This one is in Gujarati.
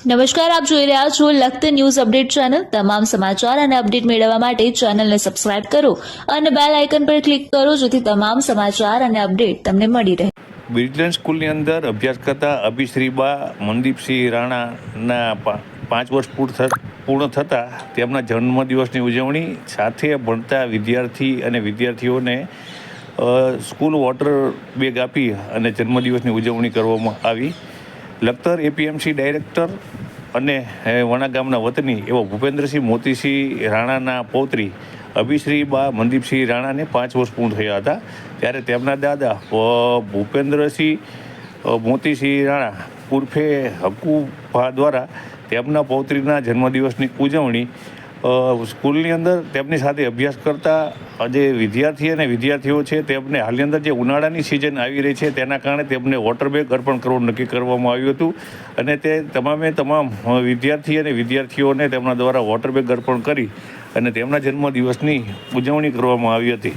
નમસ્કાર, આપ જોઈ રહ્યા છો લખત ન્યૂઝ અપડેટ ચેનલ। તમામ સમાચાર અને અપડેટ મેળવવા માટે ચેનલને સબસ્ક્રાઇબ કરો અને બેલ આઇકન પર ક્લિક કરો, જેથી તમામ સમાચાર અને અપડેટ તમને મળી રહે। બ્રિજલેન્ડ સ્કૂલની અંદર અભ્યાસ કરતા અભિશ્રીબા મનદીપસિંહ રાણાના 5 વર્ષ પૂર્ણ થતાં તેમના જન્મદિવસની ઉજવણી સાથે ભણતા વિદ્યાર્થી અને વિદ્યાર્થીઓને સ્કૂલ વોટર બેગ આપી અને જન્મદિવસની ઉજવણી કરવામાં આવી। લખતર એપીએમસી ડાયરેક્ટર અને વણા ગામના વતની એવા ભૂપેન્દ્રસિંહ મોતીસિંહ રાણાના પૌત્રી અભિશ્રીબા મનદીપસિંહ રાણાને 5 વર્ષ પૂર્ણ થયા હતા, ત્યારે તેમના દાદા ભૂપેન્દ્રસિંહ મોતીસિંહ રાણા ઉર્ફે હકુભા દ્વારા તેમના પૌત્રીના જન્મદિવસની ઉજવણી સ્કૂલની અંદર તેમની સાથે અભ્યાસ કરતા જે વિદ્યાર્થી અને વિદ્યાર્થીઓ છે તેમને હાલની અંદર જે ઉનાળાની સિઝન આવી રહી છે તેના કારણે તેમને વોટર બેગ અર્પણ કરવાનું નક્કી કરવામાં આવ્યું હતું અને તે તમામ વિદ્યાર્થી અને વિદ્યાર્થીઓને તેમના દ્વારા વોટર બેગ અર્પણ કરી અને તેમના જન્મદિવસની ઉજવણી કરવામાં આવી હતી।